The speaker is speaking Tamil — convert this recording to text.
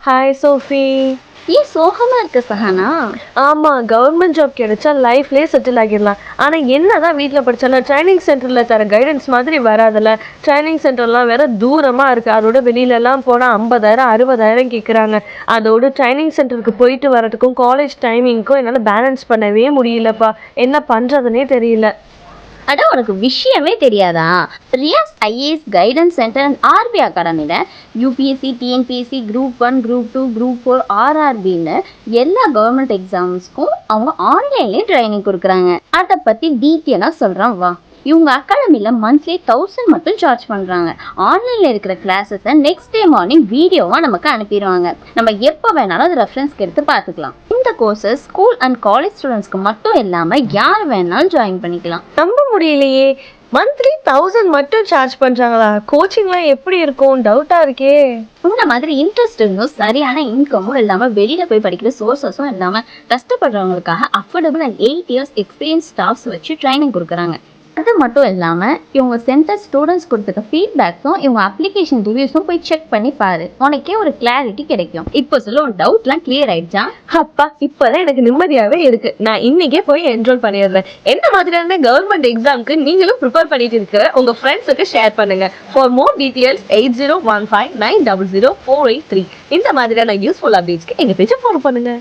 Hi Sophie. ஏன் சோகமா இருக்க சஹானா? ஆமாம், கவர்மெண்ட் ஜாப் கிடைச்சா லைஃப்லேயே செட்டில் ஆகிடலாம். ஆனால் என்ன தான் வீட்டில் படித்தாலும் ட்ரைனிங் சென்டரில் தர கைடன்ஸ் மாதிரி வராதில்ல. ட்ரைனிங் சென்டர்லாம் வேறு தூரமாக இருக்குது. அதோட வெளியிலலாம் போனால் 50,000 60,000 கேட்குறாங்க. அதோட ட்ரைனிங் சென்டருக்கு போயிட்டு வரதுக்கும் காலேஜ் டைமிங்க்கும் என்னால் பேலன்ஸ் பண்ணவே முடியலப்பா. என்ன பண்ணுறதுனே தெரியல. அட உனக்கு விஷயமே தெரியாதா? Riyaz IAS guidance centre and R அகாடமியில் UPSC, TNPSC, group 1, group 2, group 4, ஆர்ஆர்பின்னு எல்லா கவர்மெண்ட் எக்ஸாம்ஸ்க்கும் அவங்க ஆன்லைன்லேயே ட்ரைனிங் கொடுக்குறாங்க. அதை பற்றி டீட்டெயிலாக சொல்கிறேன் வா. இவங்க அகாடமியில் மந்த்லி 1000 மட்டும் சார்ஜ் பண்ணுறாங்க. ஆன்லைனில் இருக்கிற கிளாஸஸை நெக்ஸ்ட் டே மார்னிங் வீடியோவாக நமக்கு அனுப்பிடுவாங்க. நம்ம எப்போ வேணாலும் அது ரெஃபரன்ஸ்க்கு எடுத்து பார்த்துக்கலாம். இந்த கோர்சஸ் ஸ்கூல் அண்ட் காலேஜ் ஸ்டூடெண்ட்ஸ்க்கு மட்டும் இல்லாமல் யார் வேணாலும் ஜாயின் பண்ணிக்கலாம். நம்ப முடியலையே, மந்த்லி 1000 மட்டும் சார்ஜ் பண்ணுறாங்களா? கோச்சிங்லாம் எப்படி இருக்கும்? டவுட்டாக இருக்கே. இந்த மாதிரி இன்ட்ரெஸ்ட் இருந்தும் சரியான இன்கமும் இல்லாமல் வெளியில் போய் படிக்கிற சோர்ஸஸும் இல்லாமல் கஷ்டப்படுறவங்களுக்காக affordable and 8 years experience staffs வச்சு ட்ரைனிங் கொடுக்குறாங்க. அது மட்டும் இல்லாமல் இவங்க சென்டர் ஸ்டூடெண்ட்ஸ் கொடுத்துருக்க ஃபீட்பேக்ஸும் இவங்க அப்ளிகேஷன் ரிவ்யூஸும் போய் செக் பண்ணி பாரு. உனக்கே ஒரு கிளாரிட்டி கிடைக்கும். இப்போ சொல்ல உன் டவுட்லாம் கிளியர் ஆயிடுச்சா? அப்பா, இப்போதான் எனக்கு நிம்மதியாகவே இருக்கு. நான் இன்னைக்கே போய் என்ரோல் பண்ணிடுறேன். என்ன மாதிரியான கவர்மெண்ட் எக்ஸாமுக்கு நீங்களும் ப்ரிப்பேர் பண்ணிட்டு இருக்கிற உங்க ஃப்ரெண்ட்ஸுக்கு ஷேர் பண்ணுங்க. ஃபார் மோர் டீட்டெயில்ஸ் 8015900483 இந்த மாதிரியான யூஸ்ஃபுல் அப்டேட்ஸ்க்கு எங்க பேஜை ஃபாலோ பண்ணுங்க.